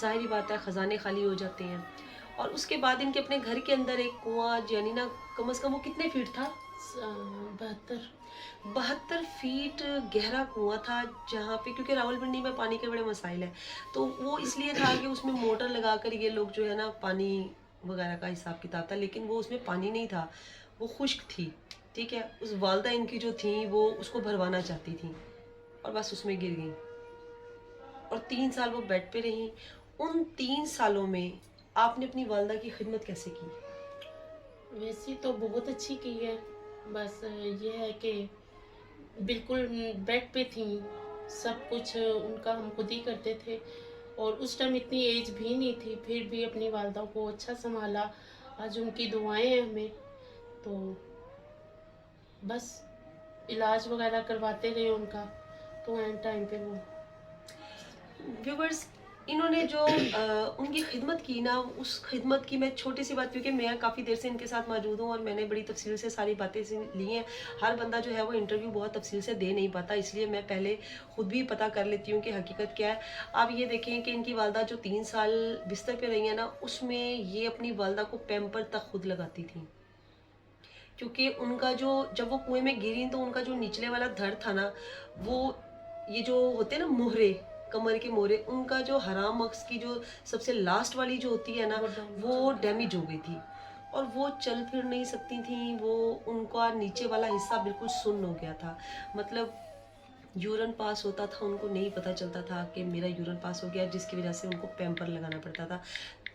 ظاہری بات ہے خزانے خالی ہو جاتے ہیں. اور اس کے بعد ان کے اپنے گھر کے اندر ایک کنواں یعنی نا کم از کم وہ کتنے فیٹ تھا؟ 72. 72 فیٹ گہرا کنواں تھا جہاں پہ کیونکہ راول پنڈی میں پانی کے بڑے مسائل ہیں تو وہ اس لیے تھا کہ اس میں موٹر لگا کر یہ لوگ جو ہے نا پانی وغیرہ کا حساب کتاب تھا لیکن وہ اس میں پانی نہیں تھا وہ خشک تھی. ٹھیک ہے. اس والدہ ان کی جو تھیں وہ اس کو بھروانا چاہتی تھیں اور بس اس میں گر گئیں اور 3 سال وہ بیڈ پہ رہیں. ان 3 سالوں میں آپ نے اپنی والدہ کی خدمت کیسے کی؟ ویسی تو بہت اچھی کی ہے، بس یہ ہے کہ بالکل بیڈ پہ تھیں، سب کچھ ان کا ہم خود ہی کرتے تھے اور اس ٹائم اتنی ایج بھی نہیں تھی، پھر بھی اپنی والدہ کو اچھا سنبھالا. آج ان کی دعائیں ہیں ہمیں، تو بس علاج وغیرہ کرواتے رہے ان کا، تو اینڈ ٹائم پہ وہ ویورز انہوں نے جو ان کی خدمت کی نا اس خدمت کی میں چھوٹی سی بات کیونکہ میں کافی دیر سے ان کے ساتھ موجود ہوں اور میں نے بڑی تفصیل سے ساری باتیں لی ہیں. ہر بندہ جو ہے وہ انٹرویو بہت تفصیل سے دے نہیں پاتا اس لیے میں پہلے خود بھی پتہ کر لیتی ہوں کہ حقیقت کیا ہے. آپ یہ دیکھیں کہ ان کی والدہ جو 3 سال بستر پہ رہی ہیں نا اس میں یہ اپنی والدہ کو پیمپر تک خود لگاتی تھیں کیونکہ ان کا جو جب وہ کنویں میں گری تو ان کا جو نچلے والا دھڑ تھا نا وہ یہ جو ہوتے ہیں نا مہرے کمر کے مہرے ان کا جو حرام مغز کی جو سب سے لاسٹ والی جو ہوتی ہے نا وہ ڈیمیج ہو گئی تھی اور وہ چل پھر نہیں سکتی تھیں. وہ ان کا نیچے والا حصہ بالکل سن ہو گیا تھا. مطلب یورن پاس ہوتا تھا ان کو نہیں پتہ چلتا تھا کہ میرا یورن پاس ہو گیا جس کی وجہ سے ان کو پیمپر لگانا پڑتا تھا.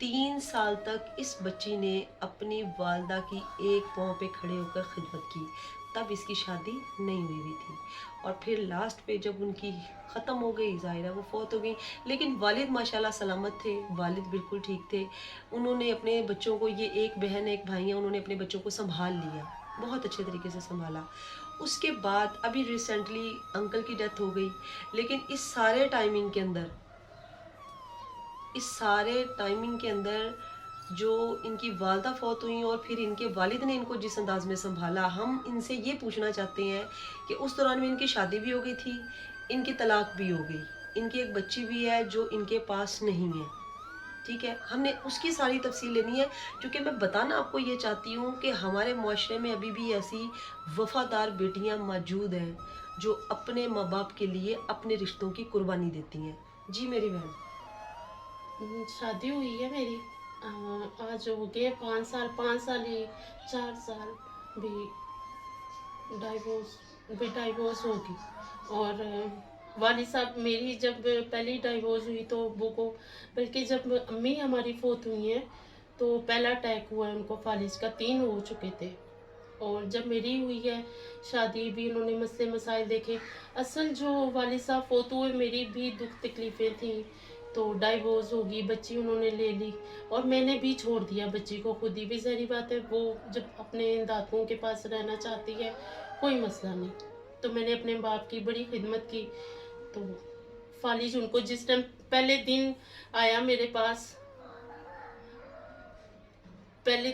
3 سال تک اس بچی نے اپنی والدہ کی ایک پاؤں پہ کھڑے ہو کر خدمت کی. تب اس کی شادی نہیں ہوئی تھی اور پھر لاسٹ پہ جب ان کی ختم ہو گئی ظاہر ہے وہ فوت ہو گئی لیکن والد ماشاءاللہ سلامت تھے. والد بالکل ٹھیک تھے. انہوں نے اپنے بچوں کو یہ ایک بہن ایک بھائی ہیں انہوں نے اپنے بچوں کو سنبھال لیا بہت اچھے طریقے سے سنبھالا. اس کے بعد ابھی ریسنٹلی انکل کی ڈیتھ ہو گئی لیکن اس سارے ٹائمنگ کے اندر جو ان کی والدہ فوت ہوئی اور پھر ان کے والد نے ان کو جس انداز میں سنبھالا ہم ان سے یہ پوچھنا چاہتے ہیں کہ اس دوران میں ان کی شادی بھی ہو گئی تھی ان کی طلاق بھی ہو گئی ان کی ایک بچی بھی ہے جو ان کے پاس نہیں ہے. ٹھیک ہے. ہم نے اس کی ساری تفصیل لینی ہے کیونکہ میں بتانا آپ کو یہ چاہتی ہوں کہ ہمارے معاشرے میں ابھی بھی ایسی وفادار بیٹیاں موجود ہیں جو اپنے ماں باپ کے لیے اپنے رشتوں کی قربانی دیتی ہیں. جی میری بہن. شادی ہوئی ہے میری، آج ہو گئے 5 سال ہی 4 سال بھی ڈائیورس ہوگی. اور والد صاحب میری جب پہلی ڈائیورس ہوئی تو ابو کو، بلکہ جب امی ہماری فوت ہوئی ہیں تو پہلا اٹیک ہوا ہے ان کو فالج کا، 3 ہو چکے تھے. اور جب میری ہوئی ہے شادی بھی انہوں نے مسئلے مسائل دیکھے. اصل جو والد صاحب فوت ہوئے میری بھی دکھ تکلیفیں تھیں تو ڈائیورس ہوگی، بچی انہوں نے لے لی اور میں نے بھی چھوڑ دیا بچی کو خود ہی. بھی ظاہری بات ہے وہ جب اپنے دادوں کے پاس رہنا چاہتی ہے کوئی مسئلہ نہیں. تو میں نے اپنے باپ کی بڑی خدمت کی. تو فالج ان کو جس ٹائم پہلے دن آیا میرے پاس، پہلے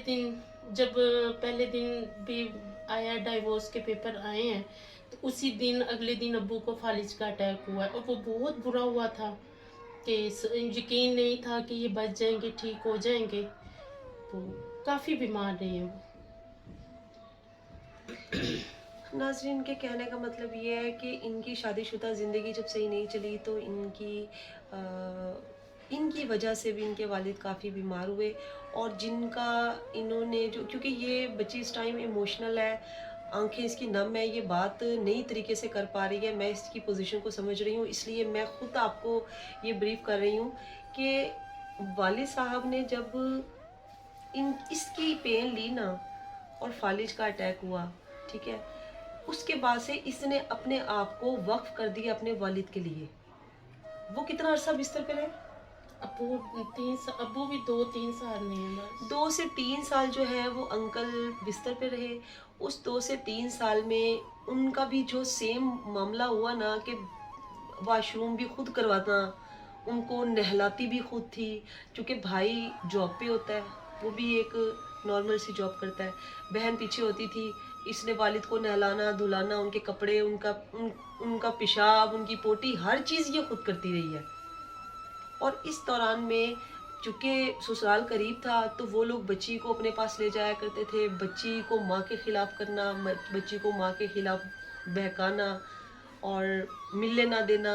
دن بھی آیا ڈائیورس کے پیپر آئے ہیں تو اسی دن اگلے دن ابو کو فالج کا اٹیک ہوا ہے اور وہ بہت برا ہوا تھا کہ یقین نہیں تھا کہ یہ بچ جائیں گے، ٹھیک ہو جائیں گے. تو کافی بیمار رہے ہیں وہ. ناظرین کے کہنے کا مطلب یہ ہے کہ ان کی شادی شدہ زندگی جب صحیح نہیں چلی تو ان کی وجہ سے بھی ان کے والد کافی بیمار ہوئے اور جن کا انہوں نے جو کیونکہ یہ بچی اس ٹائم ایموشنل ہے، آنکھیں اس کی نم ہے، یہ بات نئی طریقے سے کر پا رہی ہے. میں اس کی پوزیشن کو سمجھ رہی ہوں اس لیے میں خود آپ کو یہ بریف کر رہی ہوں کہ والد صاحب نے جب اس کی پین لی نا اور فالج کا اٹیک ہوا، ٹھیک ہے، اس کے بعد سے اس نے اپنے آپ کو وقف کر دیا اپنے والد کے لیے. وہ کتنا عرصہ بستر پہ رہے؟ ابو بھی 2-3 سال نہیں ہیں بس. 2 سے 3 سال جو ہے وہ انکل بستر پہ رہے. اس 2 سے 3 سال میں ان کا بھی جو سیم معاملہ ہوا نا کہ واش روم بھی خود کروانا، ان کو نہلاتی بھی خود تھی کیونکہ بھائی جاب پہ ہوتا ہے، وہ بھی ایک نارمل سی جاب کرتا ہے، بہن پیچھے ہوتی تھی. اس نے والد کو نہلانا دھلانا، ان کے کپڑے، ان کا پیشاب، ان کی پوٹی، ہر چیز یہ خود کرتی رہی ہے. اور اس دوران میں چونکہ سسرال قریب تھا تو وہ لوگ بچی کو اپنے پاس لے جایا کرتے تھے، بچی کو ماں کے خلاف کرنا، بچی کو ماں کے خلاف بہکانا اور ملنے نہ دینا۔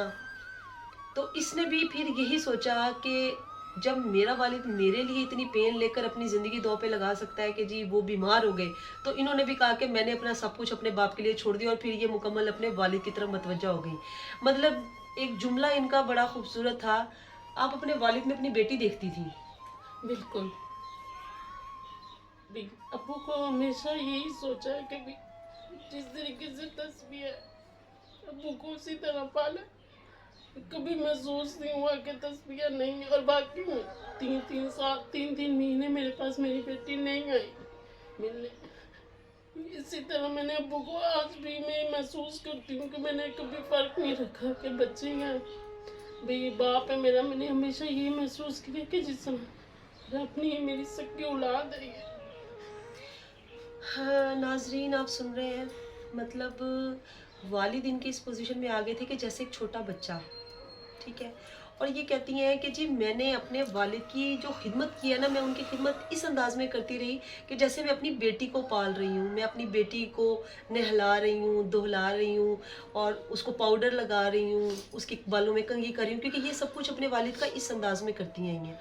تو اس نے بھی پھر یہی سوچا کہ جب میرا والد میرے لیے اتنی پین لے کر اپنی زندگی دو پہ لگا سکتا ہے کہ جی وہ بیمار ہو گئے، تو انہوں نے بھی کہا کہ میں نے اپنا سب کچھ اپنے باپ کے لیے چھوڑ دیا، اور پھر یہ مکمل اپنے والد کی طرف متوجہ ہو گئی۔ مطلب ایک جملہ ان کا بڑا خوبصورت تھا، آپ اپنے والد میں اپنی بیٹی دیکھتی تھی۔ بالکل ابو کو ہمیشہ یہی سوچا ہے کہ جس طریقے سے تصویر ابو کو اسی طرح پالا، کبھی محسوس نہیں ہوا کہ تصویر نہیں ہے۔ اور باقی تین مہینے میرے پاس میری بیٹی نہیں آئی ملنے، اسی طرح میں نے ابو کو آج بھی میں محسوس کرتی ہوں کہ میں نے کبھی فرق نہیں رکھا کہ بچے ہیں بھئی باپ ہے میرا۔ میں نے ہمیشہ یہی محسوس کیا کہ جس طرح اپنی میری سکی اولاد ہے یہ۔ ہاں ناظرین آپ سن رہے ہیں، مطلب والد ان کی اس پوزیشن میں آ گئے تھے کہ جیسے ایک چھوٹا بچہ، ٹھیک ہے، اور یہ کہتی ہیں کہ جی میں نے اپنے والد کی جو خدمت کی ہے نا، میں ان کی خدمت اس انداز میں کرتی رہی کہ جیسے میں اپنی بیٹی کو پال رہی ہوں، میں اپنی بیٹی کو نہلا رہی ہوں، دہلا رہی ہوں، اور اس کو پاؤڈر لگا رہی ہوں، اس کے بالوں میں کنگھی کر رہی ہوں، کیونکہ یہ سب کچھ اپنے والد کا اس انداز میں کرتی ہیں۔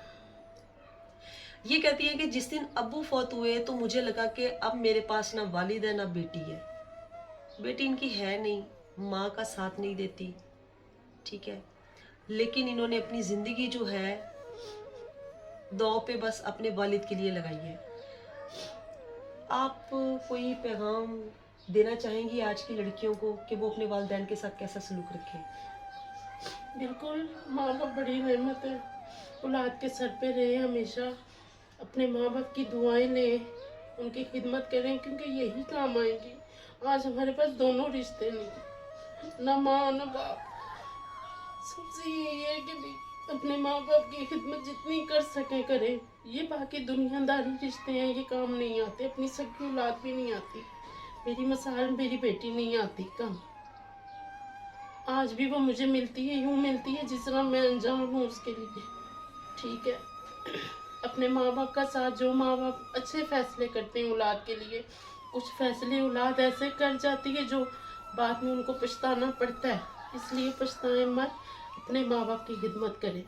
یہ کہتی ہیں کہ جس دن ابو فوت ہوئے تو مجھے لگا کہ اب میرے پاس نہ والد ہے نہ بیٹی ہے، بیٹی ان کی ہے نہیں، ماں کا ساتھ نہیں دیتی، ٹھیک ہے، لیکن انہوں نے اپنی زندگی جو ہے دو پہ بس اپنے والد کے لیے لگائی ہے۔ آپ کوئی پیغام دینا چاہیں گی آج کی لڑکیوں کو کہ وہ اپنے والدین کے ساتھ کیسا سلوک رکھیں؟ بالکل، ماں باپ بڑی نعمت ہے، اولاد کے سر پہ رہے ہمیشہ، اپنے ماں باپ کی دعائیں لیں، ان کی خدمت کریں، کیونکہ یہی کام آئے گی۔ آج ہمارے پاس دونوں رشتے نہیں، نہ ماں نہ باپ۔ سب سے یہی ہے کہ اپنے ماں باپ کی خدمت جتنی کر سکیں کریں، یہ باقی دنیا داری رشتے ہیں، یہ کام نہیں آتے، اپنی سکی اولاد بھی نہیں آتی، میری مثال میری بیٹی نہیں آتی کام۔ آج بھی وہ مجھے ملتی ہے، یوں ملتی ہے جس طرح میں انجان ہوں اس کے لیے، ٹھیک ہے۔ اپنے ماں باپ کا ساتھ، جو ماں باپ اچھے فیصلے کرتے ہیں اولاد کے لیے، کچھ فیصلے اولاد ایسے کر جاتی ہے جو بعد میں ان کو پچھتانا پڑتا ہے، اس لیے پچھتائیں مت، اپنے ماں باپ کی خدمت کریں۔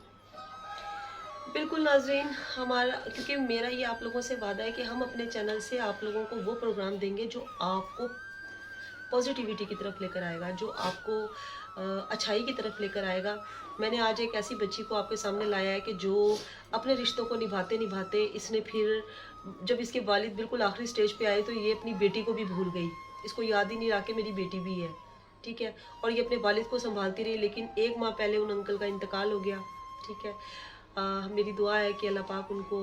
بالکل ناظرین، ہمارا کیونکہ میرا یہ آپ لوگوں سے وعدہ ہے کہ ہم اپنے چینل سے آپ لوگوں کو وہ پروگرام دیں گے جو آپ کو پازیٹیوٹی کی طرف لے کر آئے گا، جو آپ کو اچھائی کی طرف لے کر آئے گا۔ میں نے آج ایک ایسی بچی کو آپ کے سامنے لایا ہے کہ جو اپنے رشتوں کو نبھاتے نبھاتے اس نے پھر جب اس کے والد بالکل آخری سٹیج پہ آئے تو یہ اپنی بیٹی کو بھی بھول گئی، اس کو یاد ہی نہیں رہا کہ میری بیٹی بھی ہے، ٹھیک ہے، اور یہ اپنے والد کو سنبھالتی رہی، لیکن ایک ماہ پہلے ان انکل کا انتقال ہو گیا، ٹھیک ہے۔ میری دعا ہے کہ اللہ پاک ان کو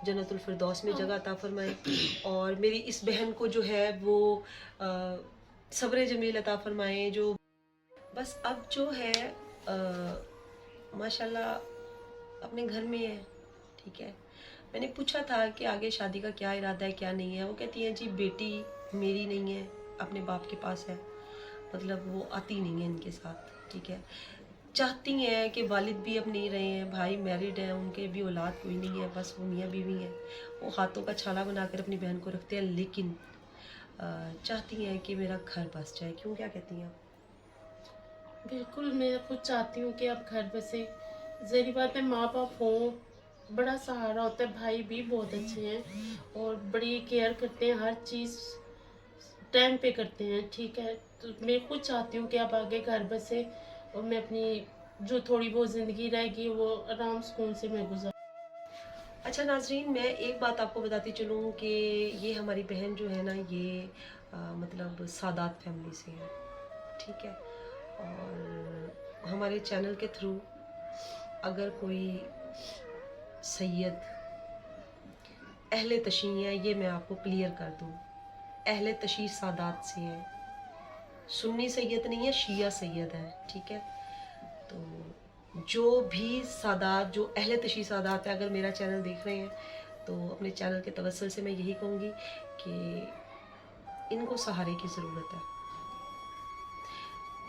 جنت الفردوس میں جگہ عطا فرمائے، اور میری اس بہن کو جو ہے وہ صبر جمیل عطا فرمائے، جو بس اب جو ہے ماشاءاللہ اپنے گھر میں ہے، ٹھیک ہے۔ میں نے پوچھا تھا کہ آگے شادی کا کیا ارادہ ہے کیا نہیں ہے، وہ کہتی ہیں جی بیٹی میری نہیں ہے، اپنے باپ کے پاس ہے، مطلب وہ آتی نہیں ہے ان کے ساتھ، ٹھیک ہے۔ چاہتی ہیں کہ والد بھی اب نہیں رہے ہیں، بھائی میرڈ ہیں، ان کے بھی اولاد کوئی نہیں ہے، بس وہ میاں بیوی ہیں، وہ ہاتھوں کا چھالا بنا کر اپنی بہن کو رکھتے ہیں، لیکن چاہتی ہیں کہ میرا گھر بس جائے۔ کیوں، کیا کہتی ہیں آپ؟ بالکل، میں خود چاہتی ہوں کہ آپ گھر بسے، ظاہری بات ہے ماں باپ ہوں، بڑا سہارا ہوتا ہے، بھائی بھی بہت اچھے ہیں اور بڑی کیئر کرتے ہیں، ہر چیز ٹائم پہ کرتے ہیں، ٹھیک ہے۔ تو میں خود چاہتی ہوں کہ آپ آگے گھر بسے اور میں اپنی جو تھوڑی بہت زندگی رہے گی وہ آرام سکون سے میں گزار۔ اچھا ناظرین، میں ایک بات آپ کو بتاتی چلوں کہ یہ ہماری بہن جو ہے نا، یہ مطلب سادات فیملی سے ہے، ٹھیک ہے، اور ہمارے چینل کے تھرو اگر کوئی سید اہل تشیع ہے، یہ میں آپ کو کلیئر کر دوں، اہل تشیع سادات سے ہیں، سنی سید نہیں ہے، شیعہ سید ہے، ٹھیک ہے۔ تو جو بھی سادات، جو اہل تشیع سادات ہیں، اگر میرا چینل دیکھ رہے ہیں تو اپنے چینل کے توسل سے میں یہی کہوں گی کہ ان کو سہارے کی ضرورت ہے۔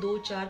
2, 4,